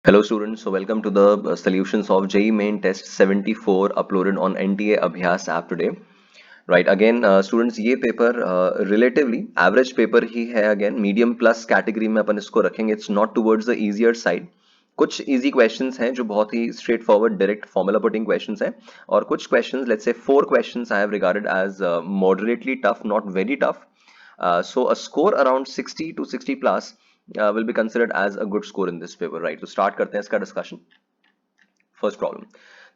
Hello students, so welcome to the solutions of JEE Main Test 74 uploaded on NTA Abhyas app today. Right, again students ये paper relatively average paper ही है again medium plus category में अपन इसको रखेंगे. It's not towards the easier side. कुछ easy questions हैं जो बहुत ही straight forward direct formula putting questions हैं और कुछ questions let's say 4 questions I have regarded as moderately tough, not very tough. So a score around 60 to 60 plus will be considered as a good score in this paper, right? So start करते हैं इसका discussion. First problem.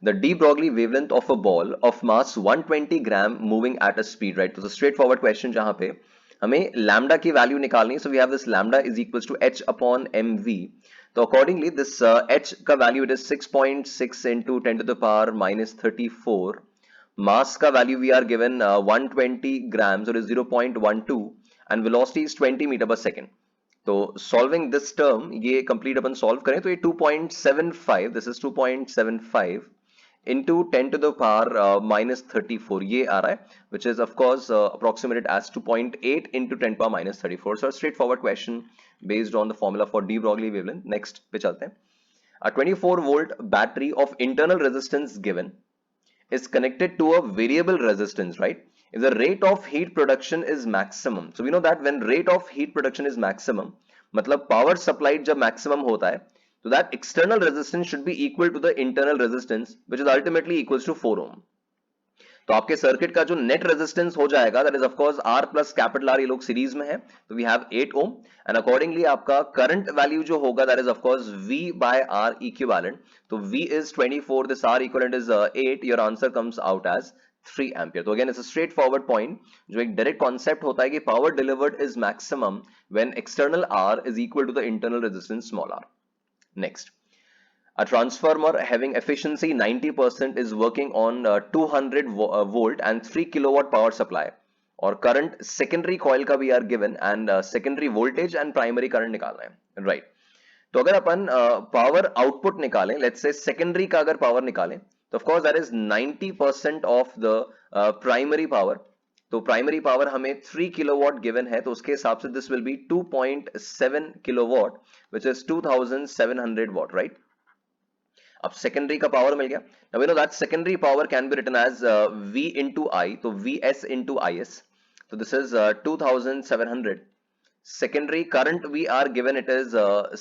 The de Broglie wavelength of a ball of mass 120 gram moving at a speed, right? तो the straightforward question जहाँ पे हमें lambda की value निकालनी है. So we have this lambda is equals to h upon mv. So accordingly this h का value it is 6.6 into 10 to the power minus 34. Mass का value we are given 120 grams or is 0.12 and velocity is 20 meter per second. तो solving this term ये complete अपन solve करें तो ये 2.75 this is 2.75 into 10 to the power minus 34 ये आ रहा है which is of course approximated as 2.8 into 10 power minus 34. So a straightforward question based on the formula for de Broglie wavelength. Next पे चलते हैं. A 24 volt battery of internal resistance given is connected to a variable resistance, right? If the rate of heat production is maximum, so we know that when rate of heat production is maximum, मतलब power supplied जब maximum होता है, so that external resistance should be equal to the internal resistance, which is ultimately equals to 4 ohm. तो आपके circuit का जो net resistance हो जाएगा that is of course R plus capital R, ये लोग सीरीज में है तो we have 8 ohm and accordingly आपका करंट वैल्यू जो होगा that is of course V by R equivalent. तो V is 24, this R equivalent is 8. Your answer comes out as 3 ampere. तो again it's a straight forward point जो एक direct concept होता है कि power delivered is maximum when external R is equal to the internal resistance small r. Next. A transformer having efficiency 90% is working on 200 volt and 3 kilowatt power supply और current secondary coil का भी are given and secondary voltage and primary current निकालना है, right? तो अगर अपन power output निकालें, let's say secondary का अगर power निकालें तो of course that is 90% of the primary power. तो प्राइमरी पावर हमें 3 किलोवाट गिवन है तो उसके हिसाब से this will be 2.7 kilowatt which is 2700 watt, right? अब सेकेंडरी का पावर मिल गया. Now we know that secondary power can be written as V into I, तो Vs into Is. तो this is 2700. Secondary current we are given it is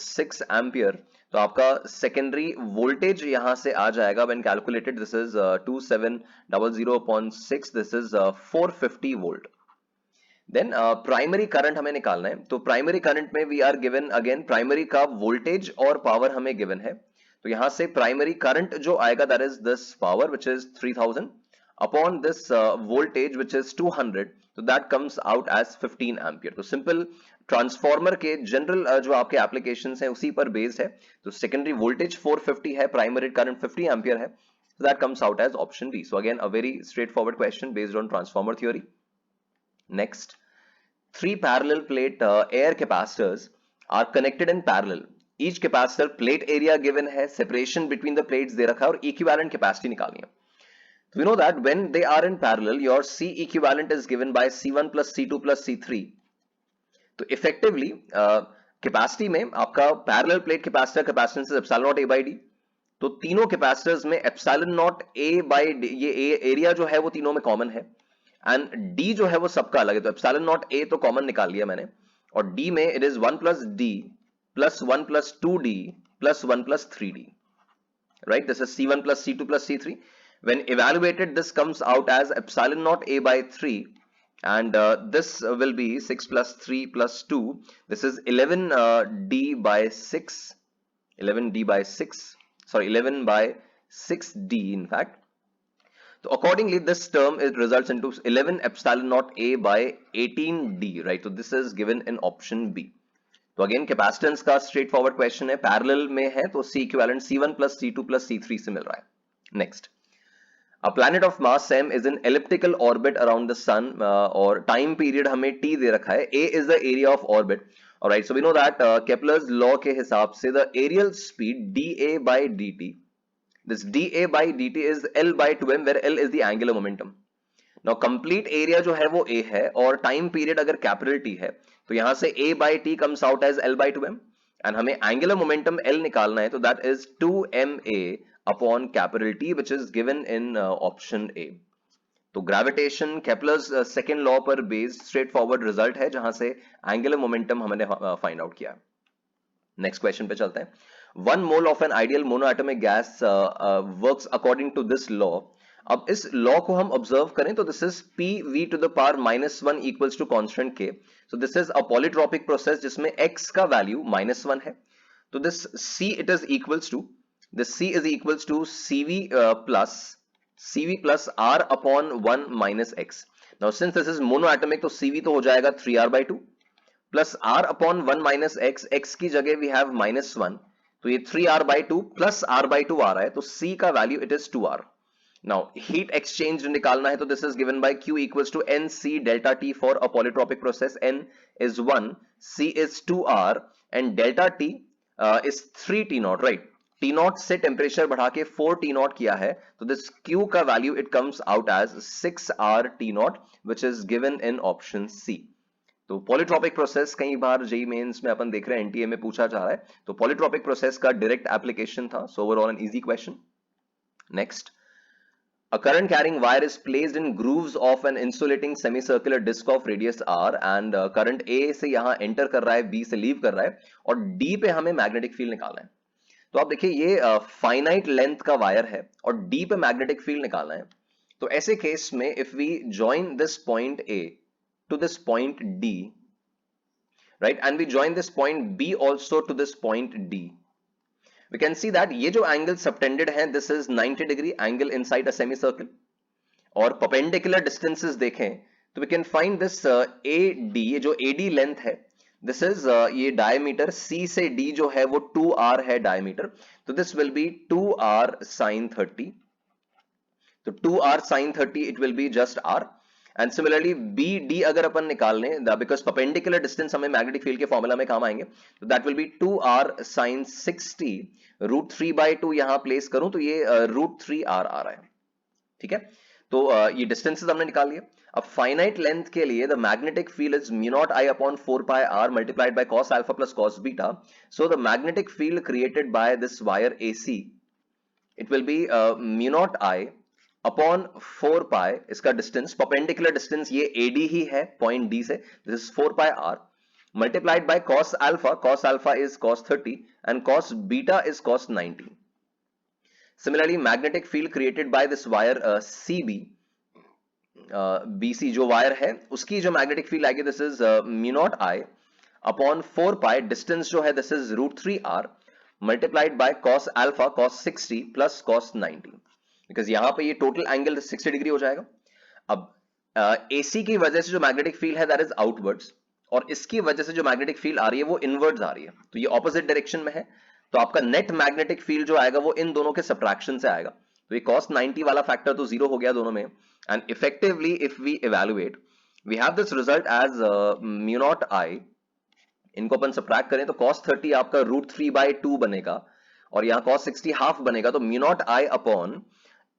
6 ampere. तो आपका secondary voltage यहां से आ जाएगा when calculated this is 2700 upon 6, this is 450 volt. Then primary current हमें निकालना है तो प्राइमरी करंट में we are given again primary का वोल्टेज और पावर हमें गिवन है. तो यहां से प्राइमरी करंट जो आएगा that is this power which is 3000 upon this voltage which is 200. तो that comes out as 15 ampere. तो सिंपल ट्रांसफॉर्मर के जनरल जो आपके एप्लीकेशंस हैं उसी पर बेस्ड है. तो सेकेंडरी वोल्टेज 450 है, प्राइमरी करंट 50 एम्पियर है. So that comes out as option B. So again a very straightforward question based on transformer theory. Next, 3 parallel plate air capacitors are connected in parallel. Each capacitor plate area given है, separation between the plates दे रखा है और equivalent capacity निकालनी है. So we know that when they are in parallel, your C equivalent is given by C1 plus C2 plus C3. तो effectively capacity में आपका parallel plate capacitor capacitance is epsilon naught A by D. तो तीनों capacitors में epsilon naught A by D, ये area जो है वो तीनों में कॉमन है एंड D जो है वो सबका अलग है. तो epsilon naught A तो कॉमन निकाल लिया मैंने और D में it is 1 plus D plus 1 plus 2D plus 1 plus 3D, right? This is C1 plus C2 plus C3. When evaluated, this comes out as epsilon naught A by 3 and this will be 6 plus 3 plus 2. This is 11 D by 6, 11D by 6, sorry 11 by 6D in fact. So accordingly this term it results into 11 epsilon naught A by 18D, right? So this is given in option B. तो again capacitance का straight forward question है, parallel में है तो C equivalent C1 plus C2 plus C3 से मिल रहा है. Next, a planet of mass m is in elliptical orbit around the sun और टाइम पीरियड हमें t दे रखा है. a is the area of orbit. Alright, so we know that Kepler's law के हिसाब से the areal speed dA by dt, this dA by dt is L by 2m where L is the angular momentum. Now complete area जो है वो A है और time period अगर capital T है तो यहां से A by T comes out as L by 2m and हमें एंगुलर मोमेंटम L निकालना है, तो that is 2ma upon capital T which is given in option A. तो ग्रेविटेशन केपलर्स सेकंड लॉ पर बेस्ड स्ट्रेट फॉरवर्ड रिजल्ट है जहां से angular momentum हमने फाइंड आउट किया। नेक्स्ट क्वेश्चन पे चलते हैं। 1 mole of an ideal monoatomic gas works according to this law. अब इस लॉ को हम ऑब्जर्व करें तो this is P V to the power -1 equals to constant K. So this is a polytropic process जिसमें x का value -1 है। तो this c it is equals to this c is equals to cv plus r upon 1 minus x. Now since this is monoatomic तो cv तो हो जाएगा 3r/2 plus r upon 1 minus x, x की जगह we have -1, तो ये 3r/2 plus r/2 आ रहा है, तो c का value it is 2r। Now heat exchange निकालना है तो this is given by q equals to nc delta t for a polytropic process. n is 1, c is 2r and delta t is 3t0, right. T0 से temperature बढ़ा के 4t0 किया है, तो this q का value it comes out as 6r T0 which is given in option C. तो polytropic process कई बार JEE mains में अपन देख रहे हैं, एनटीए में पूछा जा रहा है, तो पॉलीट्रॉपिक प्रोसेस का डायरेक्ट एप्लीकेशन था, so overall an easy question. Next, a current carrying wire is placed in grooves of an insulating semicircular disc of radius r and current A से यहां एंटर कर रहा है, B से leave कर रहा है और D पे हमें मैग्नेटिक फील्ड निकालना है। तो आप देखिए ये फाइनाइट लेंथ का वायर है और D पे मैग्नेटिक फील्ड निकालना है। तो ऐसे केस में if we join this point A to this point D, right, and we join this point B also to this point D, we can see that ये जो angle subtended है this is 90 degree angle inside a semicircle, और perpendicular distances देखें तो we can find this AD, ये जो AD length है this is ये diameter C से D जो है वो 2r है diameter, तो this will be 2r sin 30, तो 2r sin 30 it will be just r। And similarly B D अगर अपन निकाल लें, बिकॉज परपेंडिकुलर डिस्टेंस हमें मैग्नेटिक फील्ड के फॉर्मूला में काम आएंगे, तो that will B 2r sin 60 √3/2 यहां प्लेस करूं तो ये √3r आ रहा है, ठीक है। तो ये डिस्टेंसेस हमने निकाल लिए। अब फाइनाइट लेंथ के लिए the magnetic field is μ0I upon 4πr multiplied by cos alpha plus cos beta. So the magnetic field created by this wire AC it will B μ0I upon 4 पाई, इसका distance perpendicular distance ये AD ही है point D से, this is 4 pi R multiplied by cos alpha is cos 30 and cos beta is cos 90। Similarly magnetic field created by this wire CB, BC जो wire है उसकी जो magnetic field आएगी this is μ0I upon 4 pi, distance जो है this is √3r multiplied by cos alpha cos 60 plus cos 90, because यहां पे ये टोटल एंगल 60 डिग्री हो जाएगा। अब AC की वजह से जो मैग्नेटिक फील्ड है दैट इज आउटवर्ड्स, और इसकी वजह से जो मैग्नेटिक फील्ड आ रही है वो इनवर्ड्स आ रही है, तो ये ऑपोजिट डायरेक्शन में है, तो आपका नेट मैग्नेटिक फील्ड जो आएगा वो इन दोनों के सब्ट्रैक्शन से आएगा, तो ये cos 90 वाला फैक्टर तो जीरो हो गया दोनों में, and effectively if we evaluate we have this result as μ0I, इनको अपन सब्ट्रैक्ट करें तो cos 30 आपका √3/2 बनेगा और यहाँ cos 60 हाफ बनेगा, तो μ0I upon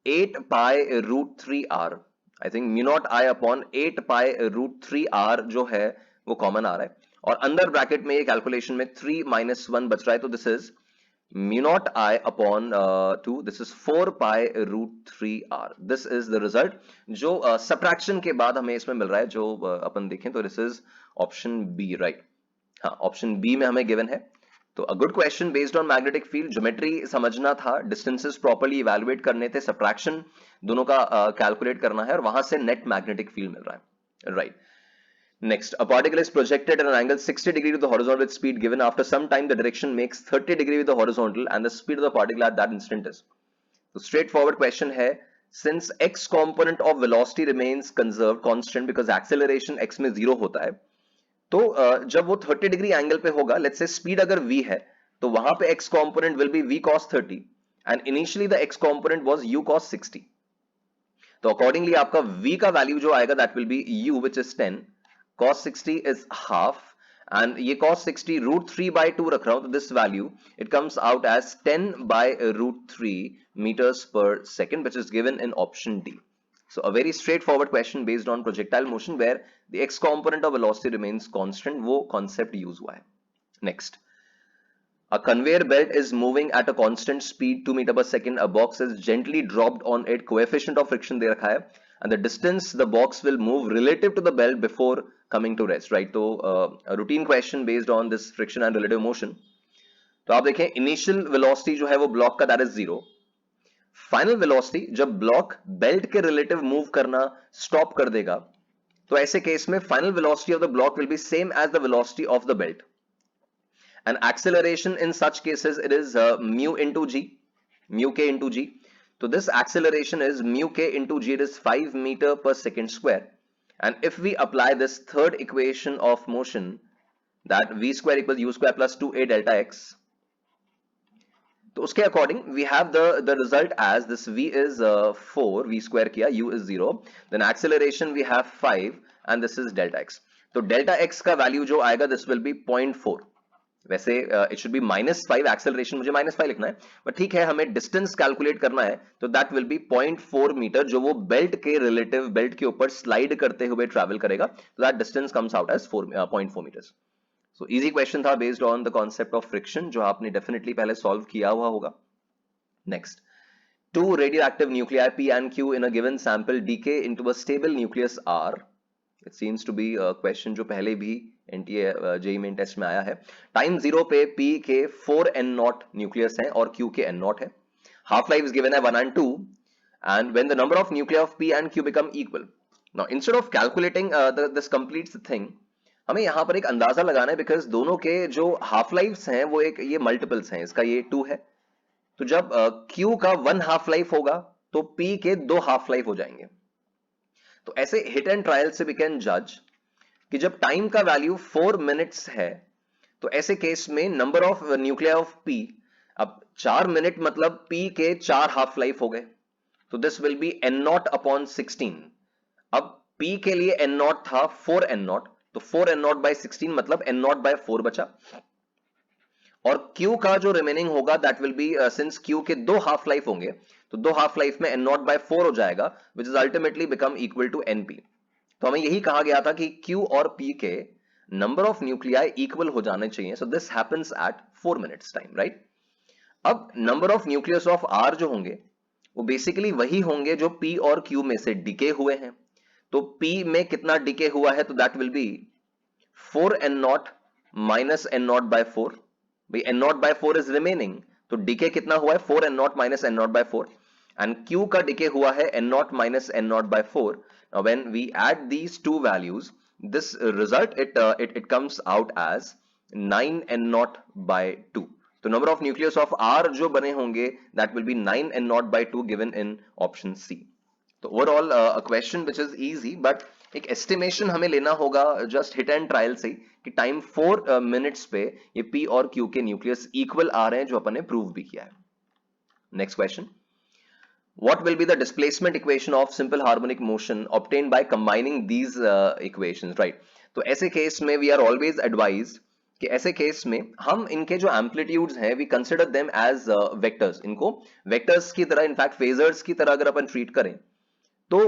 8 pi √3r, I think μ0I upon 8 pi √3r जो है वो कॉमन आ रहा है, और अंदर ब्रैकेट में ये कैलकुलेशन में 3 - 1 बच रहा है, तो this is μ0I upon 2, this is 4 pi √3r। This is the result जो सब्ट्रैक्शन के बाद हमें इसमें मिल रहा है, जो अपन देखें तो this is option B, right. हाँ, ऑप्शन बी में हमें गिवन है। तो a good question based on magnetic field, geometry समझना था, डिस्टेंसेस प्रॉपर्ली इवैल्यूएट करने थे, सब्ट्रैक्शन दोनों का कैलकुलेट करना है, और वहां से नेट मैग्नेटिक फील्ड मिल रहा है, right. Next, a particle is projected at an angle 60 degree to the horizontal with speed given, after some time the direction makes 30 degree with the horizontal and the speed of the particle at that instant is. तो straightforward question है, since x component of velocity remains conserved constant because acceleration x में 0 होता है, तो जब वो 30 degree angle पे होगा, लेट्स से स्पीड अगर v है तो वहां पे x component will be v cos 30 and initially the x component was u cos 60, तो अकॉर्डिंगली आपका v का वैल्यू जो आएगा that will be u which is 10, cos 60 is half and ये cos 60 √3/2 रख रहा हूं, तो this value it comes out as 10/√3 meters per second which is given in option D. So a very straightforward question based on projectile motion where the x component of velocity remains constant, वो concept use हुआ है। Next, A conveyor belt is moving at a constant speed 2 meter per second. A box is gently dropped on it. Coefficient of friction दे रखा है and the distance the box will move relative to the belt before coming to rest. Right? तो a routine question based on this friction and relative motion. तो आप देखें initial velocity जो है वो block का दैट इज 0. फाइनल वेलोसिटी जब block belt के रिलेटिव मूव करना स्टॉप कर देगा तो ऐसे केस में final velocity of the block will be same as the velocity of the belt. And acceleration in such cases it is mu into g, mu k into g. So this acceleration is mu k into g, it is 5 meter per second square. And if we apply this third equation of motion, that v square equals u square plus 2a delta x, तो उसके according we have the result as this v is 4, v square किया, u is 0, then acceleration we have 5 and this is delta x. तो delta x का value जो आएगा this will be 0.4. वैसे it should be -5, acceleration मुझे -5 लिखना है but ठीक है, हमें डिस्टेंस कैलकुलेट करना है तो दैट विल बी 0.4 मीटर जो वो बेल्ट के रिलेटिव बेल्ट के ऊपर स्लाइड करते हुए ट्रैवल करेगा. तो that distance comes out as 0.4 metres. So easy question था based on the concept of friction जो आपने डेफिनेटली पहले सॉल्व किया हुआ होगा. Next, two radioactive nuclei P and Q in a given sample decay into a stable nucleus R. It seems to be a question जो पहले भी NTA JEE main test में आया है. टाइम 0 पे P के 4n0 न्यूक्लियस हैं और Q के n0 है. हाफ लाइफ is given है 1 and 2 and when the number of nuclei of P and Q become equal. Now instead of calculating this completes the thing, हमें यहां पर एक अंदाजा लगाना है बिकॉज दोनों के जो हाफ लाइफ्स हैं वो एक ये मल्टीपल्स हैं, इसका ये 2 है. तो जब Q का 1 हाफ लाइफ होगा तो P के 2 हाफ लाइफ हो जाएंगे. तो ऐसे हिट एंड ट्रायल से वी कैन जज कि जब टाइम का वैल्यू 4 मिनट्स है तो ऐसे केस में number of nuclei of P, अब 4 मिनट मतलब P के 4 हाफ लाइफ हो गए, तो this will be n0 upon 16. अब P के लिए n0 था 4n0, तो 4n0 बाय 16 मतलब n0 बाय 4 बचा और Q का जो रिमेनिंग होगा that will B since Q के 2 हाफ लाइफ होंगे तो 2 हाफ लाइफ में n0 बाय 4 हो जाएगा which is ultimately become equal to np. तो हमें यही कहा गया था कि Q और P के नंबर ऑफ न्यूक्लियाई इक्वल हो जाने चाहिए. So this happens at 4 minutes time, right. अब number of nucleus of R जो होंगे वो बेसिकली वही होंगे जो P और Q में से डिके हुए हैं. तो P में कितना डिके हुआ है तो that will be 4n0 minus n0 by 4. भाई n0 बाय 4 इज रिमेनिंग, तो डिके कितना हुआ है 4n0 minus n0 by 4 and Q का डिके हुआ है n0 minus n0 by 4. Now when we add these two values, this result it comes out as 9n0 by 2. तो number of nucleus of R जो बने होंगे that will be 9n0 by 2 given in option C. तो overall a question which is easy but एक estimation हमें लेना होगा just hit and trial से कि टाइम 4 मिनट्स पे ये P और Q के न्यूक्लियस इक्वल आ रहे हैं जो अपन ने प्रूव भी किया है. Next question, what will be the displacement equation of simple harmonic motion obtained by combining these equations, right. तो ऐसे केस में we are always advised कि ऐसे केस में हम इनके जो एम्पलीट्यूड्स हैं we consider them as vectors. इनको वेक्टर्स की तरह इनफैक्ट फेजर्स की तरह अगर अपन ट्रीट करें तो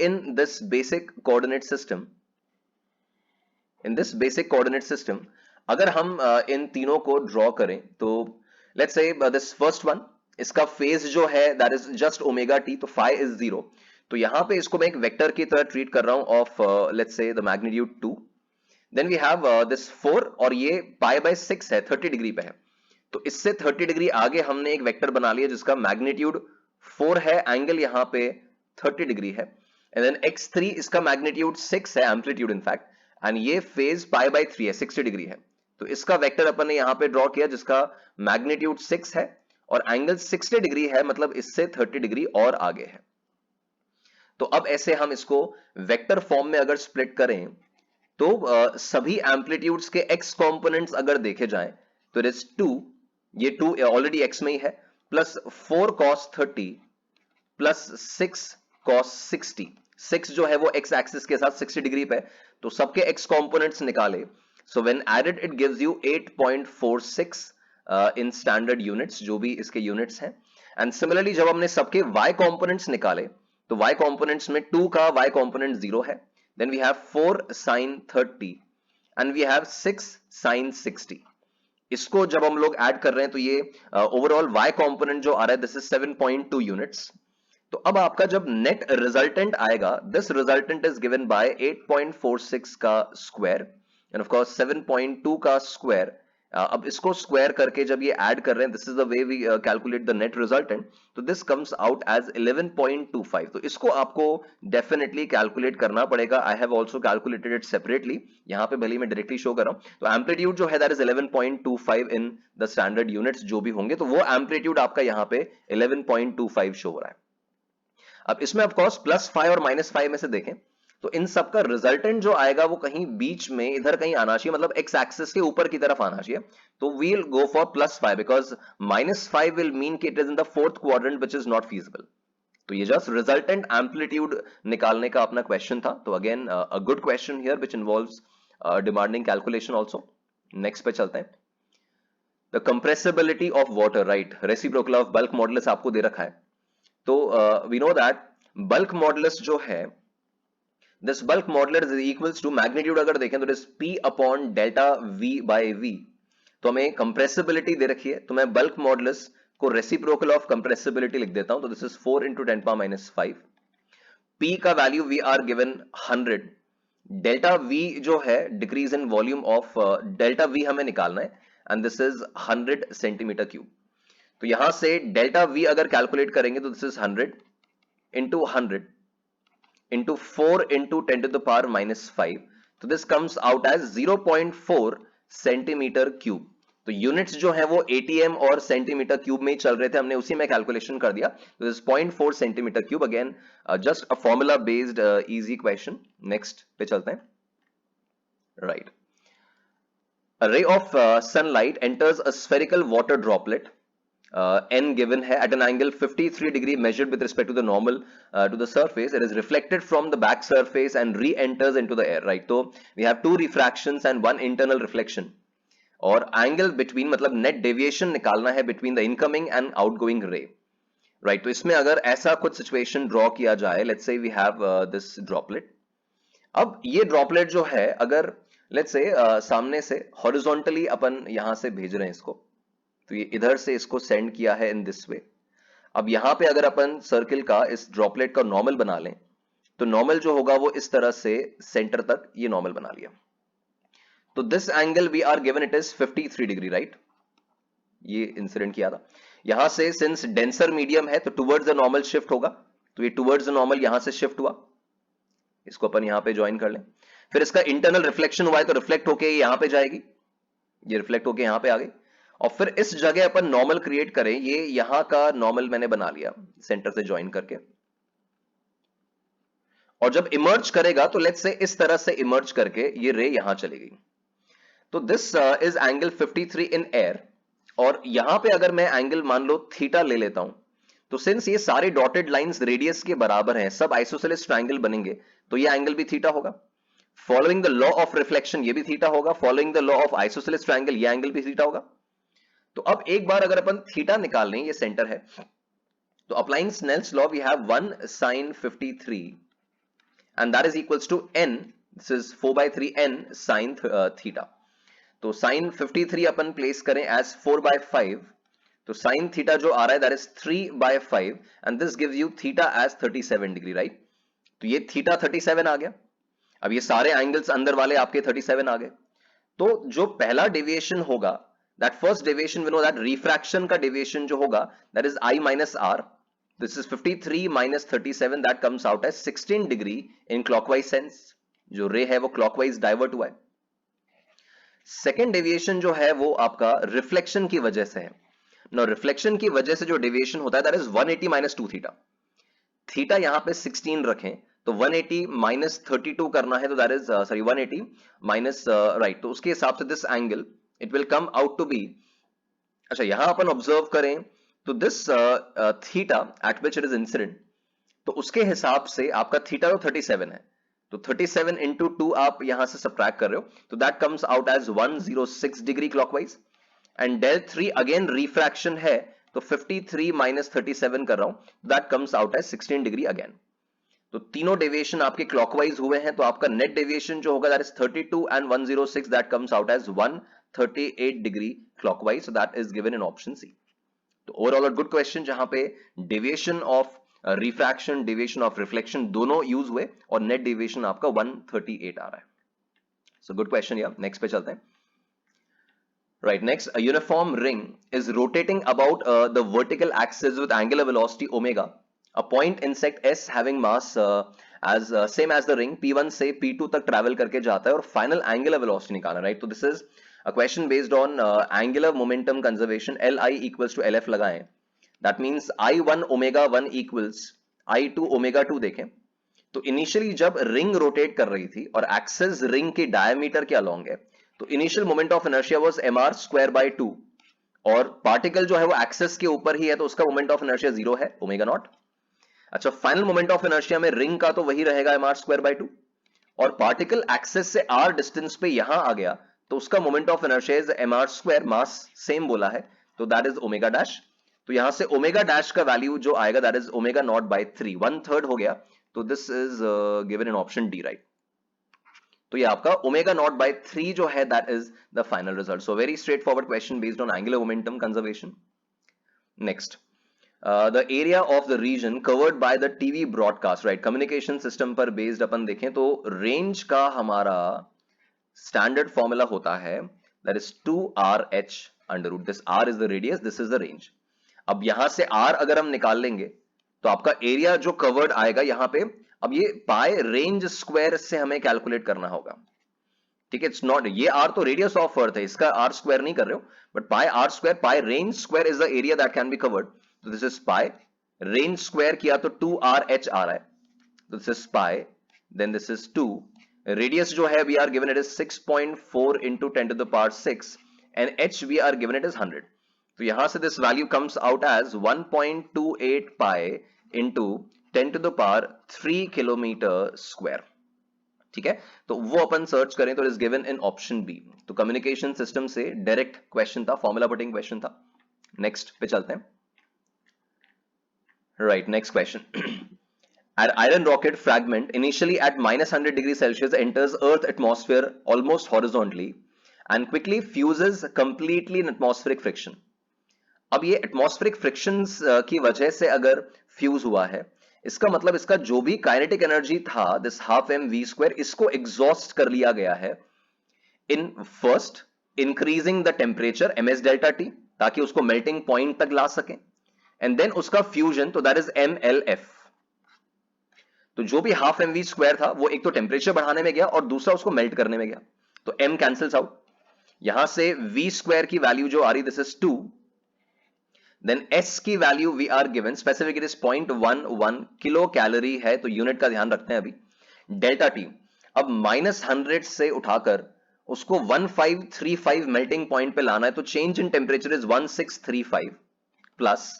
in this basic coordinate system अगर हम इन तीनों को ड्रॉ करें तो let's say this first one, इसका फेज जो है that is just omega T, तो फाई इज 0. तो यहां पे इसको मैं एक वेक्टर की तरह ट्रीट कर रहा हूं of let's say the magnitude 2. Then we have this 4 और ये पाई बाय 6 है, 30 डिग्री पे है. तो इससे 30 डिग्री आगे हमने एक वेक्टर बना लिया जिसका मैग्नीट्यूड 4 है, एंगल यहां पे 30 डिग्री है. एंड देन x3 इसका मैग्नीट्यूड 6 है, एम्पलीट्यूड इनफैक्ट, एंड ये फेज पाई बाय 3 है, 60 डिग्री है. तो इसका वेक्टर अपन ने यहां पे ड्रॉ किया जिसका मैग्नीट्यूड 6 है और एंगल 60 डिग्री है, मतलब इससे 30 डिग्री और आगे है. तो अब ऐसे हम इसको वेक्टर फॉर्म में अगर स्प्लिट करें तो सभी एम्पलीट्यूड्स के x कंपोनेंट्स अगर देखे जाएं तो इट इज 2, ये 2 ऑलरेडी x में ही है, प्लस 4 cos 30 प्लस 6 cos 60. 6 जो है वो x एक्सिस के साथ 60 डिग्री पे, तो सबके x कंपोनेंट्स निकाले. So when added it gives you 8.46 in standard units, जो भी इसके यूनिट्स हैं. एंड सिमिलरली जब हमने सबके y कंपोनेंट्स निकाले तो y कंपोनेंट्स में 2 का y कंपोनेंट 0 है. Then we have 4 sin 30 and we have 6 sin 60. इसको जब हम लोग ऐड कर रहे हैं तो ये ओवरऑल y कंपोनेंट जो आ रहा है दिस इज 7.2 यूनिट्स। तो अब आपका जब नेट रिजल्टेंट आएगा, this resultant is given bye 8.46 का स्क्वायर एंड ऑफ कोर्स 7.2 का स्क्वायर। अब इसको स्क्वायर करके जब ये ऐड कर रहे हैं, this is the way we calculate the net resultant, तो दिस कम्स आउट एज 11.25। तो इसको आपको डेफिनेटली कैलकुलेट करना पड़ेगा। I have also calculated it separately, यहां पे भले मैं डायरेक्टली शो कर रहा हूं। तो एम्पलीट्यूड जो है that is 11.25 in the standard units जो भी होंगे, तो वो एम्पलीट्यूड आपका यहां पे 11.25 शो हो रहा है। अब इसमें ऑफ कोर्स +5 और -5 में से देखें तो इन सब का रिजल्टेंट जो आएगा वो कहीं बीच में इधर कहीं आना चाहिए, मतलब एक्स एक्सिस के ऊपर की तरफ आना चाहिए। तो we will go for +5 because -5 will mean कि it is in the fourth quadrant which is not feasible. तो ये जस्ट रिजल्टेंट एम्पलीट्यूड निकालने का अपना क्वेश्चन था। तो again a good question here which involves demanding calculation also. Next पे चलते हैं। The compressibility of water, right, reciprocal of bulk modulus आपको दे रखा है। तो we know that bulk modulus जो है, this bulk modulus is equals to magnitude अगर देखें तो it is P upon delta V by V। तो हमें कंप्रेसिबिलिटी दे रखी है, तो मैं बल्क मॉडुलस को रेसिप्रोकल ऑफ कंप्रेसिबिलिटी लिख देता हूं। तो दिस इज 4 इंटू 10⁻⁵। P का value we are given 100। Delta V जो है decrease in volume of delta V हमें निकालना है and this is 100 centimetre cube. तो यहां से डेल्टा V अगर कैलकुलेट करेंगे तो this is 100 into 100 into 4 into 10⁻⁵। तो this comes out as 0.4 centimetre cube. तो यूनिट्स जो है वो एटीएम और सेंटीमीटर क्यूब में ही चल रहे थे, हमने उसी में कैलकुलेशन कर दिया। तो this 0.4 centimetre cube. Again just a formula based easy question. Next पे चलते हैं। Right, a ray of sunlight enters a spherical water droplet, n given है at an angle 53 degree measured with respect to the normal to the surface. It is reflected from the back surface and re-enters into the air, right? तो we have two refractions and one internal reflection, और angle between मतलब net deviation निकालना है between the incoming and outgoing ray, right? तो इसमें अगर ऐसा कुछ situation draw किया जाए, let's say we have this droplet। अब ये ड्रॉपलेट जो है अगर लेट्स से सामने से हॉरिजॉन्टली अपन यहां से भेज रहे हैं इसको, तो ये इधर से इसको सेंड किया है इन दिस वे। अब यहां पे अगर अपन सर्किल का इस ड्रॉपलेट का नॉर्मल बना लें, तो नॉर्मल जो होगा वो इस तरह से सेंटर तक ये नॉर्मल बना लिया। तो this angle we are given it is 53 degree, right. ये इंसिडेंट किया था यहां से, सिंस डेंसर मीडियम है तो टुवर्ड्स द नॉर्मल शिफ्ट होगा, तो ये टुवर्ड्स द नॉर्मल यहां से शिफ्ट हुआ। इसको अपन यहां पे ज्वाइन कर लें। फिर इसका इंटरनल रिफ्लेक्शन हुआ है तो रिफ्लेक्ट होके यहां पे जाएगी, ये रिफ्लेक्ट होके यहां पे आ गई। और फिर इस जगह अपन नॉर्मल क्रिएट करें, ये यहां का नॉर्मल मैंने बना लिया सेंटर से ज्वाइन करके। और जब इमर्ज करेगा तो लेट्स से इस तरह से इमर्ज करके ये रे यहां चलेगी। तो this is angle 53 in air. और यहां पे अगर मैं एंगल मान लो थीटा ले लेता हूं, तो सिंस ये सारे डॉटेड लाइंस रेडियस के बराबर हैं, सब आइसोसेलेस ट्रायंगल बनेंगे, तो ये एंगल भी थीटा होगा। Following the law of reflection ये भी थीटा होगा। Following the law of isosceles triangle ये एंगल भी थीटा होगा। तो अब एक बार अगर अपन थीटा निकाल लें, ये सेंटर है, तो applying Snell's law we have 1 sin 53 and that is equals to n, this is 4/3 n sin theta. तो sin 53 अपन प्लेस करें एज 4/5, तो sin थीटा जो आ रहा है that is 3/5 and this gives you theta as 37 degree, right. तो ये थीटा 37 आ गया। अब ये सारे एंगल्स अंदर वाले आपके 37 आ गए। तो जो पहला डेविएशन होगा, that first deviation we know that refraction का डेविएशन जो होगा that is I minus R। This is 53 minus 37, that comes out as 16 degree in clockwise sense. जो रे है वो क्लॉकवाइज डाइवर्ट हुआ है। सेकेंड डेविएशन जो है वो आपका रिफ्लेक्शन की वजह से है। नो, रिफ्लेक्शन की वजह से जो डेविएशन होता है that is 180 minus 2 theta. Theta यहां पे 16 रखें तो 180 minus 32 करना है, तो दैट इज 180 minus राइट, तो उसके हिसाब से this angle it will come out to be. अच्छा, यहां अपन ऑब्जर्व करें तो this theta at which it is incident, तो उसके हिसाब से आपका थीटा तो 37 है, तो 37 इंटू 2 आप यहां से सब्ट्रैक्ट कर रहे हो, तो that comes out as 106 degree clockwise. And del 3 again refraction है, तो 53 minus 37 कर रहा हूं, that comes out as 16 degree again. तो तीनों डेविएशन आपके क्लॉकवाइज हुए हैं, तो आपका नेट डेविएशन जो होगा that is 32 and 106, that comes out as 138 degree clockwise, so that is given in option C. तो ओवरऑल अ गुड क्वेश्चन जहां पे deviation of refraction, deviation of reflection दोनों यूज हुए और नेट डेविएशन आपका 138 आ रहा है। So good question. या नेक्स्ट पे चलते हैं। Right, next, a uniform ring is rotating about the vertical axis with angular velocity omega. A point in sect S having mass as same as the ring P1 से P2 तक travel करके जाता है और final angular velocity निकालना, right? तो this is a question based on angular momentum conservation. Li equals to Lf लगाएं. That means I1 omega 1 equals I2 omega 2 देखें। तो इनिशियली जब रिंग रोटेट कर रही थी और एक्सेस रिंग के डायमीटर के अलोंग है, तो initial moment of inertia was mr square by 2 और पार्टिकल जो है वो एक्सेस के ऊपर ही है, तो उसका मोमेंट ऑफ इनर्शिया 0 है, ओमेगा नॉट। अच्छा, फाइनल मोमेंट ऑफ इनर्शिया में रिंग का तो वही रहेगा mr स्क्वायर बाय 2 और पार्टिकल एक्सेस से r डिस्टेंस पे यहां आ गया तो उसका moment of inertia is mr square, mass same बोला है, तो दैट इज ओमेगा डैश। तो यहां से ओमेगा डैश का वैल्यू जो आएगा that is omega not by 3, 1/3 हो गया, तो this is given in option D, right. तो ये आपका ओमेगा नॉट बाय 3 जो है that is the final result. So very straightforward question based on angular momentum conservation. Next, the area of the region covered by the TV broadcast, right. Communication system पर based अपन देखें तो range का हमारा standard formula होता है that is 2RH under root, this R is the radius, this is the range. अब यहां से R अगर हम निकाल लेंगे तो आपका एरिया जो कवर्ड आएगा यहां पे, अब ये पाई रेंज स्क्वायर से हमें कैलकुलेट करना होगा, ठीक है। इट्स नॉट, ये आर तो रेडियस ऑफ अर्थ है, इसका आर स्क्वायर नहीं कर रहे हो, but pi R square, pi range square is the area that can be covered, तो this is pi range square किया तो 2RH आ रहा है, this is pi, then this is 2, radius जो है we are given it is 6.4 into 10 to the power 6 and h we are given it is 100, तो यहां से this value comes out as 1.28 pi into 10 to the power 3 kilometre square, ठीक है। तो वो अपन सर्च करें तो it is given in option B. तो कम्युनिकेशन सिस्टम से डायरेक्ट क्वेश्चन था, फॉर्मूला पुटिंग क्वेश्चन था। नेक्स्ट पे चलते हैं। Right, next question. An iron rocket fragment initially at -100 degrees Celsius enters Earth atmosphere almost horizontally and quickly fuses completely in atmospheric friction. अब ये atmospheric frictions की वजह से अगर फ्यूज हुआ है, इसका मतलब इसका जो भी काइनेटिक एनर्जी था this half M V square, इसको एग्जॉस्ट कर लिया गया है in first increasing the temperature ms delta T, ताकि उसको मेल्टिंग पॉइंट तक ला सके, एंड देन उसका फ्यूजन, तो दैट इज MLF। तो जो भी हाफ एम वी स्क्वायर था वो एक तो टेम्परेचर बढ़ाने में गया और दूसरा उसको मेल्ट करने में गया, तो m कैंसिल्स आउट, यहां से v स्क्वायर की वैल्यू जो आ रही दिस इज 2, देन S की value we are given specific it is 0.11 kilocalorie है, तो यूनिट का ध्यान रखते हैं अभी। डेल्टा टी अब -100 से उठाकर उसको 1535 मेल्टिंग पॉइंट पे लाना है, तो change in temperature is 1635 plus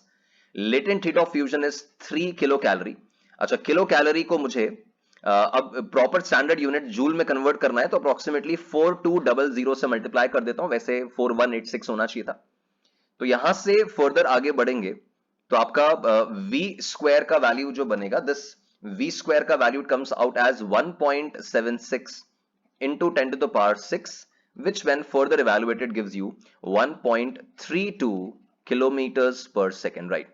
latent heat of fusion is 3 kilo calorie. अच्छा, किलो कैलोरी को मुझे अब प्रॉपर स्टैंडर्ड यूनिट जूल में कन्वर्ट करना है, तो अप्रोक्सीमेटली 4200 से मल्टीप्लाई कर देता हूं, वैसे 4186 होना चाहिए था। तो यहां से फर्दर आगे बढ़ेंगे तो आपका v स्क्वायर का वैल्यू जो बनेगा, दिस v स्क्वायर का value comes out as 1.76 into 10 to the power 6, which when further evaluated gives you 1.32 kilometers per second, right?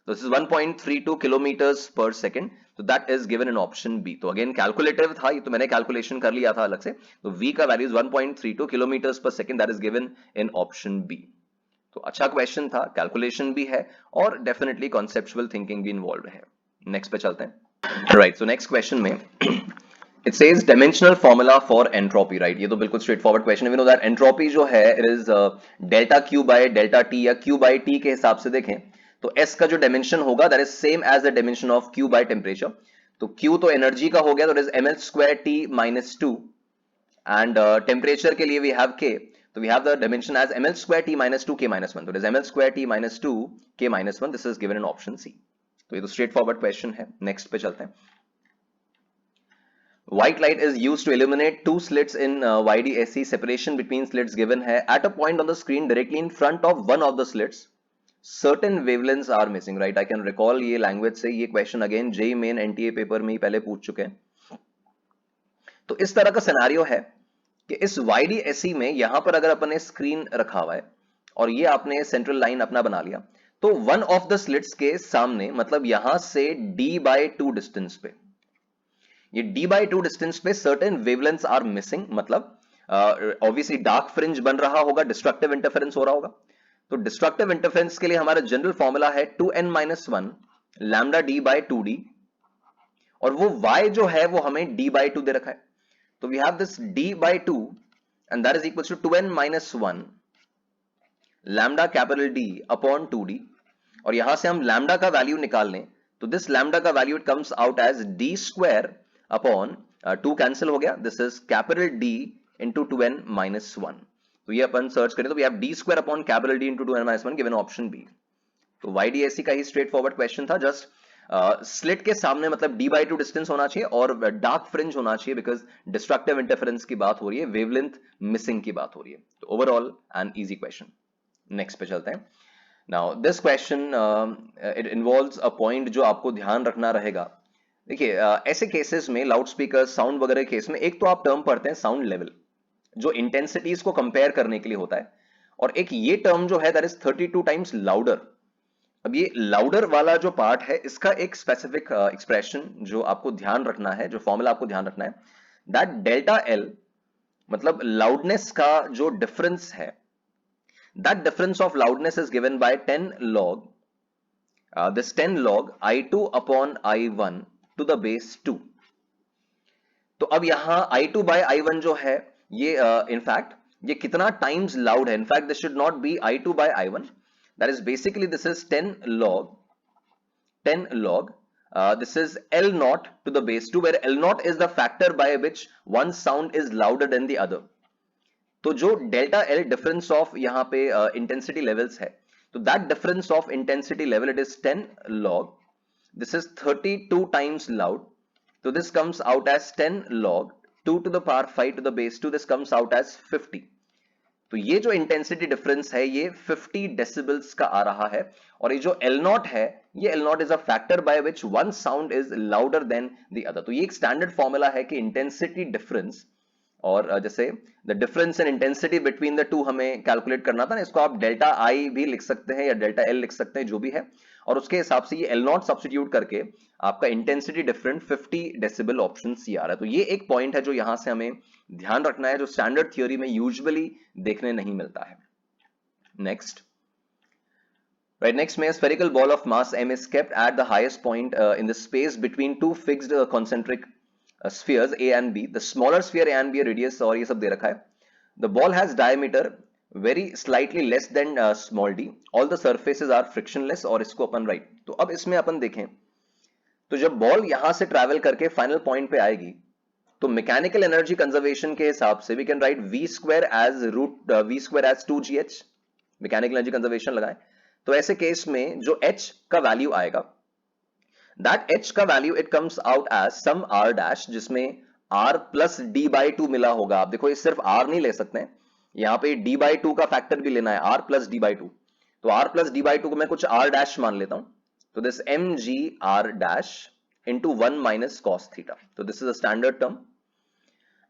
So this is 1.32 kilometers per second, so that is given in option B। तो again calculative था, ये तो मैंने calculation कर लिया था अलग से, तो v का value 1.32 kilometres per second, that is given in option B. तो अच्छा क्वेश्चन था, कैलकुलेशन भी है और डेफिनेटली कॉन्सेप्चुअल थिंकिंग भी इन्वॉल्व है। नेक्स्ट पे चलते हैं। राइट, सो नेक्स्ट क्वेश्चन में it says dimensional formula for entropy, right. ये तो बिल्कुल स्ट्रेट फॉरवर्ड क्वेश्चन है। वी नो दैट एंट्रोपी जो है it is delta Q by delta T या क्यू बाय टी के हिसाब से देखें तो एस का जो डायमेंशन होगा that is same as the dimension of Q by temperature. तो क्यू तो एनर्जी का हो गया, तो it is ml square T minus 2 and temperature के लिए we have k, so we have the dimension as ml square t minus 2 k minus 1, तो it is ml square t minus 2 k minus 1, this is given in option C। तो ये तो straightforward question है। Next पे चलते हैं। White light is used to illuminate two slits in YDSC, separation between slits given है at a point on the screen directly in front of one of the slits, certain wavelengths are missing, right। I can recall ये language से ये question again JEE main NTA paper में ही पहले पूछ चुके हैं। तो इस तरह का सिनेरियो है कि इस YDSE में यहां पर अगर अपन ने स्क्रीन रखा हुआ है और ये आपने सेंट्रल लाइन अपना बना लिया, तो वन ऑफ द स्लिट्स के सामने मतलब यहां से d/2 डिस्टेंस पे, ये d/2 डिस्टेंस पे सर्टेन वेवलेंथ्स आर मिसिंग, मतलब ऑब्वियसली डार्क फ्रिंज बन रहा होगा, डिस्ट्रक्टिव इंटरफेरेंस हो रहा होगा। तो डिस्ट्रक्टिव इंटरफेरेंस के लिए हमारा जनरल फॉर्मूला है 2n-1 लैम्डा d/2d, और वो y जो है वो हमें d/2 दे रखा है। तो we have this d/2 and that is equal to 2n-1 lambda capital D upon 2d, और यहां से हम लैम्डा का वैल्यू निकाल लें तो दिस लैम्डा का value it comes out as d square upon 2 cancel हो गया, this is capital D into 2n-1। तो ये अपन सर्च करें तो we have d square upon capital D into 2n-1 given option B. तो YDSE का ही स्ट्रेट फॉरवर्ड क्वेश्चन था, जस्ट स्लिट के सामने मतलब d/2 डिस्टेंस होना चाहिए और डार्क फ्रिंज होना चाहिए, बिकॉज डिस्ट्रक्टिव इंटरफेरेंस की बात हो रही है, वेवलेंथ मिसिंग की बात हो रही है। तो overall an easy question. Next पे चलते हैं। Now this question it involves a point जो आपको ध्यान रखना रहेगा। देखिए ऐसे केसेस में लाउड स्पीकर साउंड वगैरह केस में एक तो आप टर्म पढ़ते हैं साउंड लेवल, जो इंटेंसिटीज को कंपेयर करने के लिए होता है, और एक ये टर्म जो है दैट इज 32 टाइम्स लाउडर। अब ये लाउडर वाला जो पार्ट है इसका एक स्पेसिफिक एक्सप्रेशन जो आपको ध्यान रखना है, जो फॉर्मूला आपको ध्यान रखना है, दैट डेल्टा एल मतलब लाउडनेस का जो डिफरेंस है, that difference of loudness is given bye 10 log this 10 log I2 upon I1 to the base 2। तो अब यहां I2 by I1 जो है ये इनफैक्ट ये कितना टाइम्स लाउड है, in fact this should not be I2 by I1, that is basically this is 10 log this is L naught to the base 2, where L naught is the factor by which one sound is louder than the other। तो जो delta L difference of यहाँ पे intensity levels है, तो that difference of intensity level it is 10 log, this is 32 times loud, so this comes out as 10 log 2 to the power 5 to the base 2, this comes out as 50। तो ये जो intensity difference है ये 50 decibels का आ रहा है, और ये जो L नॉट है, ये L not is a factor by which one sound is louder than the other. तो ये एक स्टैंडर्ड फॉर्मूला है कि इंटेंसिटी डिफरेंस, और जैसे the difference in intensity between the two हमें कैलकुलेट करना था ना, इसको आप डेल्टा आई भी लिख सकते हैं या डेल्टा एल लिख सकते हैं, जो भी है, और उसके हिसाब से ये एल नॉट सब्सटीट्यूट करके आपका intensity different 50 decibel option C आ रहा है। तो ये एक पॉइंट है जो यहां से हमें ध्यान रखना है, जो स्टैंडर्ड थ्योरी में यूजुअली देखने नहीं मिलता है। Next Right, next may a spherical ball of mass m is kept at the highest point in the space between two fixed concentric spheres A and B. The smaller sphere A and B radius और ये सब दे रखा है। The ball has diameter very slightly less than small d. All the surfaces are frictionless, और इसको अपन right. तो अब इसमें अपन देखें तो जब बॉल यहां से ट्रैवल करके फाइनल पॉइंट पे आएगी तो मैकेनिकल एनर्जी कंजर्वेशन के हिसाब से we can write v square as root v square as 2gh, mechanical energy conservation लगाएं। तो ऐसे केस में जो h का वैल्यू आएगा, दैट h का value it comes out as some r dash, जिसमें r प्लस d/2 मिला होगा। आप देखो ये सिर्फ r नहीं ले सकते हैं, यहां पे d/2 का फैक्टर भी लेना है, r प्लस d/2। तो r प्लस d/2 को मैं कुछ r डैश मान लेता हूं, तो this mg r dash into 1 minus cos theta. तो this is a standard term.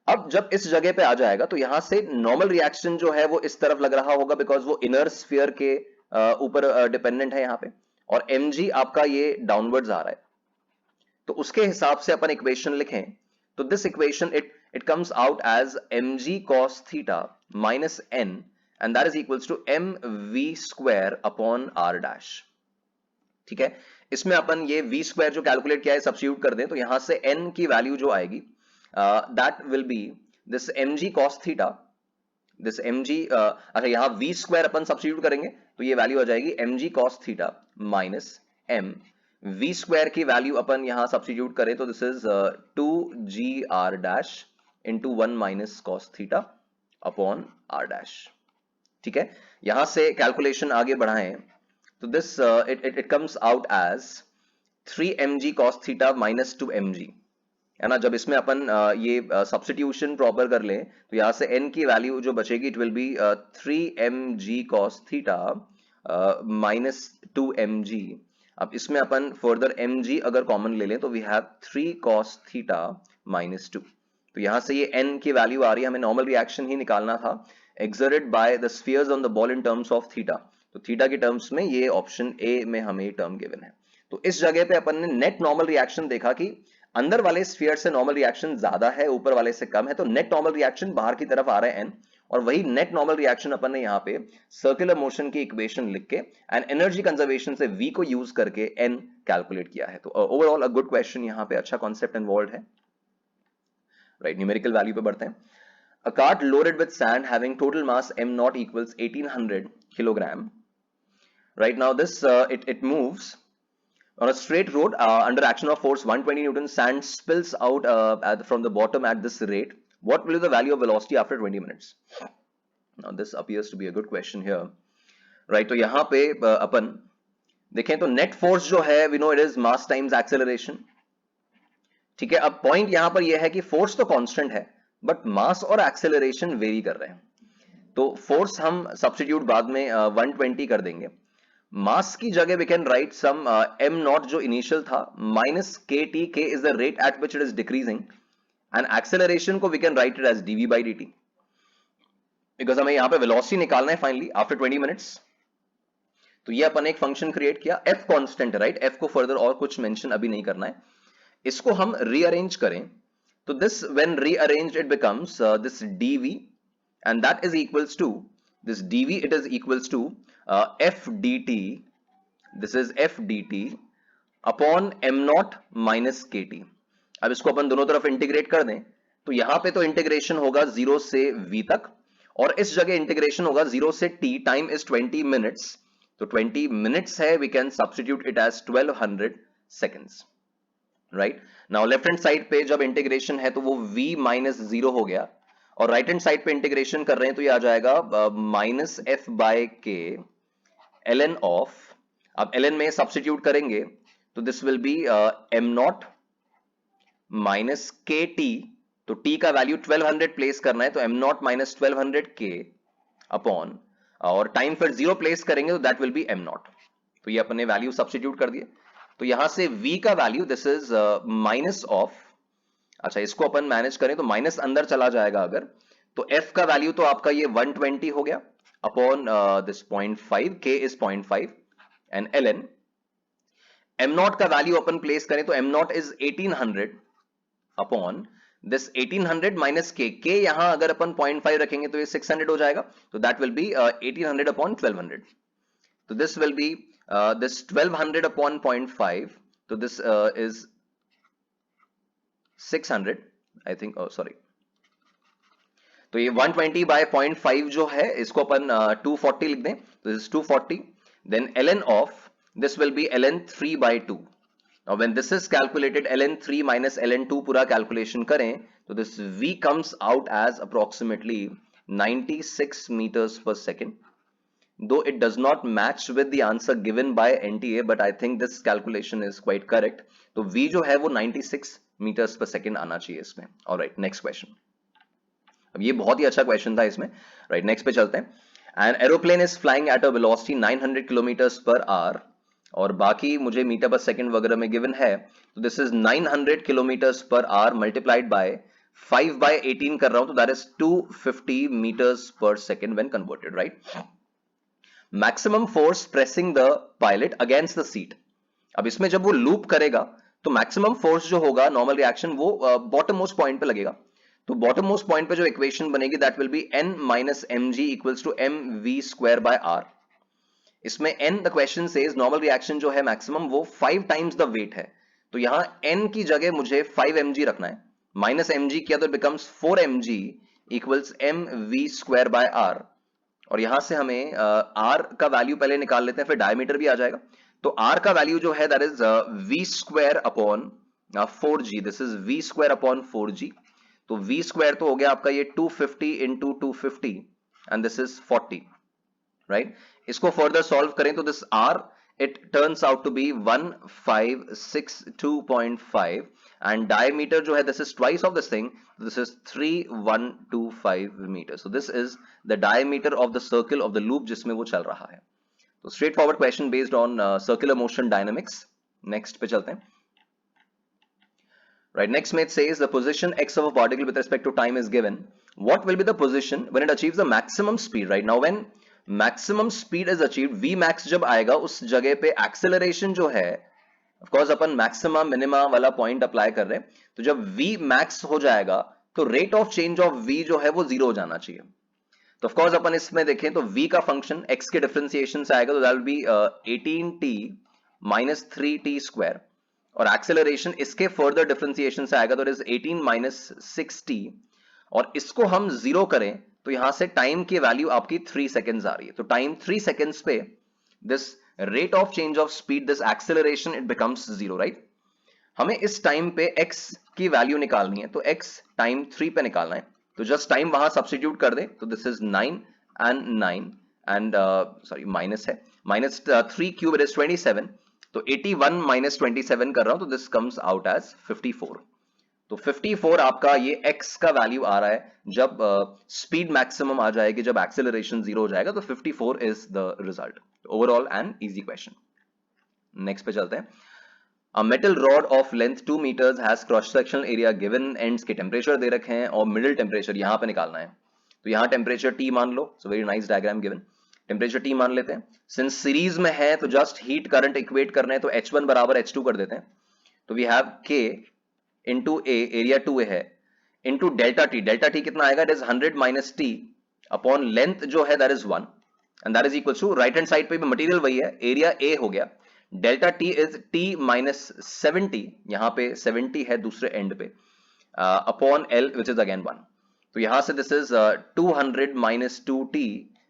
अब जब इस जगह पे आ जाएगा तो यहां से नॉर्मल रिएक्शन जो है वो इस तरफ लग रहा होगा, बिकॉज वो इनर स्फीयर के ऊपर डिपेंडेंट है यहाँ पे, और mg आपका ये डाउनवर्ड्स आ रहा है। तो उसके हिसाब से अपन इक्वेशन लिखें तो this equation it comes out as mg cos theta minus n, and that is equals to mv square upon r dash. ठीक है, इसमें अपन ये v स्क्वायर जो कैलकुलेट किया है सब्स्टिट्यूट कर दें, तो यहां से n की वैल्यू जो आएगी that will B this mg cos theta, this mg अच्छा यहां v स्क्वायर अपन सब्स्टिट्यूट करेंगे तो ये वैल्यू आ जाएगी mg cos theta minus m v square की वैल्यू अपन यहां सब्स्टिट्यूट करें तो this is 2gr dash into 1 minus cos theta upon r dash. ठीक है, यहां से कैलकुलेशन आगे बढ़ाएं तो this it comes out as 3mg cos theta minus 2mg, है ना। जब इसमें अपन ये सब्स्टिट्यूशन प्रॉपर कर लें तो यहां से n की वैल्यू जो बचेगी it will be 3mg cos theta minus 2mg। अब इसमें अपन फर्दर mg अगर कॉमन ले लें तो we have 3 cos theta minus 2। तो यहां से ये n की वैल्यू आ रही है, हमें नॉर्मल रिएक्शन ही निकालना था, exerted by the spheres on the ball in terms of theta। तो थीटा के टर्म्स में ये ऑप्शन ए में हमें ये टर्म गिवन है। तो इस जगह पे अपन ने नेट नॉर्मल रिएक्शन देखा कि अंदर वाले स्फीयर से नॉर्मल रिएक्शन ज्यादा है, ऊपर वाले से कम है, तो नेट नॉर्मल रिएक्शन बाहर की तरफ आ रहा है n, और वही नेट नॉर्मल रिएक्शन अपन ने यहाँ पे सर्कुलर मोशन की इक्वेशन लिख के एंड एनर्जी कंजर्वेशन से v को यूज करके n कैलकुलेट किया है। तो ओवरऑल अ गुड क्वेश्चन, यहाँ पे अच्छा कॉन्सेप्ट इन्वॉल्व है। राइट, न्यूमेरिकल वैल्यू पे बढ़ते हैं। A cart loaded with sand having total mass m naught equals 1800 kilogram. Right now, this it moves on a straight road under action of force 120 Newton. Sand spills out from the bottom at this rate. What will be the value of velocity after 20 minutes? Now, this appears to be a good question here. Right, तो यहाँ पे अपन देखें तो net force जो है we know it is mass times acceleration। ठीक है, अब पॉइंट यहां पर यह है कि फोर्स तो कांस्टेंट है बट मास और एक्सेलरेशन वेरी कर रहे हैं। तो फोर्स हम सब्स्टिट्यूट बाद में 120 कर देंगे। मास की जगह we can write some m not जो इनिशियल था minus K T, K is the rate at which it is decreasing, and acceleration को we can write it as dv by dt, because हमें यहां पे velocity निकालना है finally after 20 minutes. तो ये अपन एक फंक्शन क्रिएट किया, f कांस्टेंट, राइट, f को फर्दर और कुछ मेंशन अभी नहीं करना है। इसको हम रीअरेंज करें तो this when rearranged it becomes this dv and that is equals to this dv, it is equals to f dt, this is f dt upon m naught minus kt। अब इसको अपन दोनों तरफ इंटीग्रेट कर दें तो यहां पे तो इंटीग्रेशन होगा 0 से v तक, और इस जगह इंटीग्रेशन होगा 0 से t, टाइम इज 20 मिनट्स, तो 20 मिनट्स है, we can substitute it as 1200 seconds. Right, now left hand side पे जब इंटीग्रेशन है तो वो v माइनस 0 हो गया, और राइट हैंड साइड पे इंटीग्रेशन कर रहे हैं तो ये आ जाएगा माइनस एफ बाय के ln ऑफ, अब ln में सब्स्टिट्यूट करेंगे तो this will be m not minus K T, तो t का वैल्यू 1200 प्लेस करना है तो m नॉट माइनस 1200 के अपॉन, और टाइम फिर 0 प्लेस करेंगे तो that will B m not. तो ये अपने वैल्यू सब्स्टिट्यूट कर दिए, तो यहां से v का value this is minus of, अच्छा इसको अपन मैनेज करें तो माइनस अंदर चला जाएगा अगर, तो f का वैल्यू तो आपका ये 120 हो गया upon this 0.5, k is 0.5 and ln m not का वैल्यू अपन प्लेस करें तो m not is 1800 upon this 1800 minus k, k यहां अगर अपन 0.5 रखेंगे तो ये 600 हो जाएगा, तो दैट विल बी 1800 अपॉन 1200, तो this will be this 1200 upon 0.5, so this is 600 I think, oh sorry, तो ये 120 by 0.5 जो है इसको अपन 240 लिख दें, तो this is 240, then ln of this will be ln 3 by 2। now when this is calculated ln 3 minus ln 2 पूरा calculation करें तो this v comes out as approximately 96 meters per second, though it does not match with the answer given by NTA, but I think this calculation is quite correct। तो v जो है वो 96 meters per second आना चाहिए इसमें। Alright, next question, अब ये बहुत ही अच्छा क्वेश्चन था इसमें। राइट, नेक्स्ट पे चलते हैं। An aeroplane is flying at a velocity 900 kilometres per hour, और बाकी मुझे मीटर पर सेकंड वगैरह में गिवन है, तो this is 900 kilometres per hour multiplied by 5 by 18 कर रहा हूं, तो दैट इज 250 मीटर्स पर second when converted. Right, maximum force pressing the pilot against the seat. अब इसमें जब वो लूप करेगा तो मैक्सिमम फोर्स जो होगा नॉर्मल रिएक्शन वो बॉटम मोस्ट पॉइंट पे लगेगा, तो बॉटम मोस्ट पॉइंट पे जो इक्वेशन बनेगी that will be n minus M G equals to M V square by R. इसमें n the question says normal reaction जो है मैक्सिमम वो 5 टाइम्स द वेट है, तो यहां n की जगह मुझे 5 mg रखना है, माइनस mg किया तो becomes 4 mg equals M V square by R, और यहां से हमें r का वैल्यू पहले निकाल लेते हैं फिर डायमीटर भी आ जाएगा, तो r का वैल्यू जो है that is v square upon 4g, this is v square upon 4g, तो v स्क्वायर तो हो गया आपका ये 250 into 250 and this is 40। Right, इसको फर्दर सॉल्व करें तो this r it turns out to be 1562.5 and diameter जो है this is twice of this thing, this is 3125 meters, so this is the diameter of the circle of the loop जिसमें वो चल रहा है। तो straightforward question based on circular motion dynamics. Next पे चलते हैं। Right, next mate says the position x of a particle with respect to time is given. What will be the position when it achieves the maximum speed? Right now when maximum speed is achieved, v max जब आएगा उस जगह पे acceleration जो है, of course upon maximum minima वाला point apply कर रहे हैं, तो जब v max हो जाएगा तो rate of change of v जो है वो 0 हो जाना चाहिए. तो of course अपन इसमें देखें तो v का फंक्शन x के डिफरेंशिएशन से आएगा तो that will be 18t minus 3t square, और एक्सेलरेशन इसके फर्दर डिफरेंशिएशन से आएगा तो इट इज 18 माइनस 6t, और इसको हम जीरो करें तो यहां से टाइम की वैल्यू आपकी 3 सेकेंड्स आ रही है. तो टाइम 3 सेकेंड्स पे this rate of change of speed, this acceleration, it becomes zero. Right, हमें इस टाइम पे x की वैल्यू निकालनी है तो x टाइम 3 पे निकालना है. तो जस्ट टाइम वहां सब्स्टिट्यूट कर दे तो this is 9 and 9 and sorry minus है, माइनस 3 क्यूब इट इज 27. तो 81 माइनस 27 कर रहा हूं तो दिस कम्स आउट एज 54. तो 54 आपका ये x का वैल्यू आ रहा है जब स्पीड मैक्सिमम आ जाएगी, जब एक्सेलरेशन जीरो हो जाएगा, तो 54 is the result. Overall an easy question. Next पे चलते हैं. A metal rod of length 2 meters has cross sectional area given, ends के टेम्परेचर दे रखे हैं और मिडिल टेम्परेचर यहां पे निकालना है. तो यहां टेम्परेचर T मान लो. So very nice diagram given. Temperature T मान लेते हैं. सिंस सीरीज में है तो जस्ट हीट करंट इक्वेट करना है तो H1 बराबर H2 कर देते हैं. तो we have K into A, area 2A है, into delta T. Delta T कितना आएगा? It is 100 minus T upon length जो है that is 1, and that is equal to, right hand side पे भी मटेरियल वही है, एरिया A हो गया. Delta T is T minus 70, यहां पे 70 है दूसरे एंड पे, upon L which is again 1. तो यहां से this is 200 minus 2t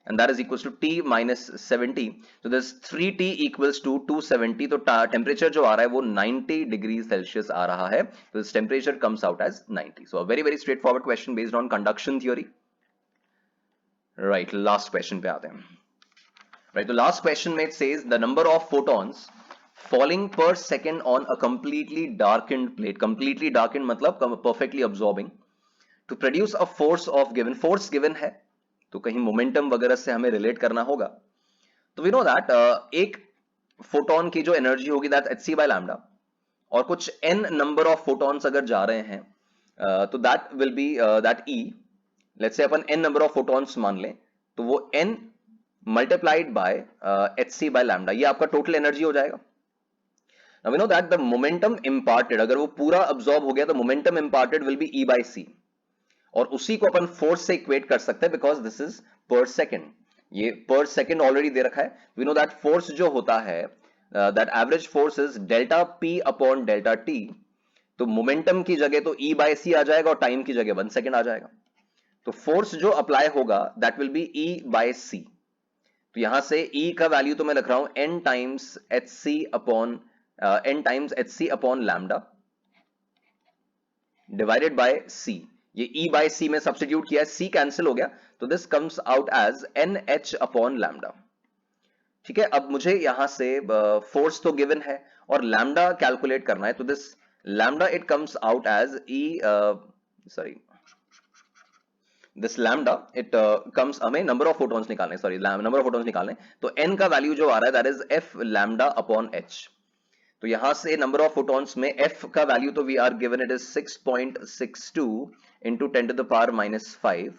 and that is equals to t minus 70. तो दिस 3t इक्वल्स टू 270. तो टेम्परेचर जो आ रहा है वो 90 डिग्री सेल्सियस आ रहा है. तो this temperature comes out as 90. So a very very straightforward question based on conduction theory. Right, last question पे आते हैं. Right, the last question mate says the number of photons falling per second on a completely darkened plate. Completely darkened मतलब perfectly absorbing. To produce a force of given, force given है तो कहीं momentum वगैरह से हमें relate करना होगा. तो वी नो दैट एक फोटोन की जो एनर्जी होगी दैट hc by lambda, और कुछ n नंबर ऑफ फोटॉन्स अगर जा रहे हैं तो that will B that e. Let's say upon n number of photons मान लें तो वो n multiplied by hc by lambda, ये आपका टोटल एनर्जी हो जाएगा. Now we know that the momentum imparted, अगर वो पूरा अब्सॉर्ब हो गया तो momentum imparted will be E by C, और उसी को अपन फोर्स से इक्वेट कर सकते हैं बिकॉज दिस इज पर सेकेंड. ये पर सेकेंड ऑलरेडी दे रखा है. वी नो दैट फोर्स जो होता है that average force is delta P upon delta T. तो मोमेंटम की जगह तो E by C आ जाएगा और टाइम की जगह 1 सेकेंड आ जाएगा. तो फोर्स जो अप्लाई होगा that will B E by C. तो यहां से E का वैल्यू तो मैं लिख रहा हूं n times H C upon lambda divided by C. ये E बाय C में सब्स्टिट्यूट किया है, C कैंसिल हो गया तो this comes out as NH upon lambda. ठीक है, अब मुझे यहां से फोर्स तो गिवन है और लैम्डा कैलकुलेट करना है. तो this lambda it comes out as this lambda it comes, हमें नंबर ऑफ फोटॉन्स निकालने, सॉरी नंबर ऑफ फोटॉन्स निकालने. तो n का वैल्यू जो आ रहा है that is f lambda upon h. तो यहां से नंबर ऑफ फोटॉन्स में f का वैल्यू तो we are given it is 6.62 into 10 to the power minus 5.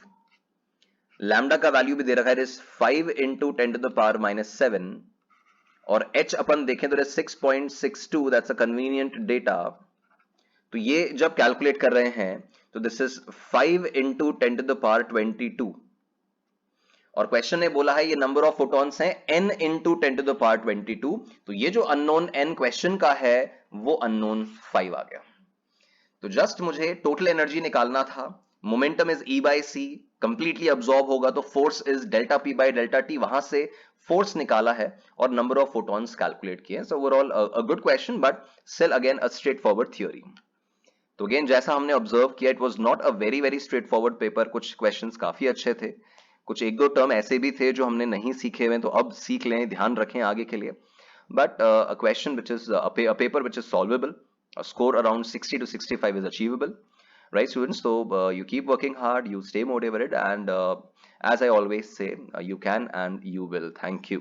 Lambda का वैल्यू भी दे रखा है, it is 5 into 10 to the power minus 7, और h अपन देखें तो it is 6.62. That's a convenient data. तो ये जब कैलकुलेट कर रहे हैं तो this is 5 into 10 to the power 22, और क्वेश्चन ने बोला है ये नंबर ऑफ फोटॉन्स हैं n into 10 to the power 22. तो ये जो अननोन n क्वेश्चन का है वो अननोन 5 आ गया. तो जस्ट मुझे टोटल एनर्जी निकालना था. Momentum is E by C, completely absorb होगा तो force is delta P by delta T. वहां से फोर्स निकाला है और नंबर ऑफ फोटॉन्स कैलकुलेट किए. So overall a good question but still again a straight forward theory. तो again जैसा हमने ऑब्जर्व किया it was not a very very straight forward paper. कुछ क्वेश्चंस काफी अच्छे थे, कुछ एक दो टर्म ऐसे भी थे जो हमने नहीं सीखे हुए, तो अब सीख लें, ध्यान रखें आगे के लिए. But a question which is a paper which is solvable, a score around 60 to 65 is achievable, right students? So you keep working hard, you stay motivated, and as I always say, you can and you will. Thank you.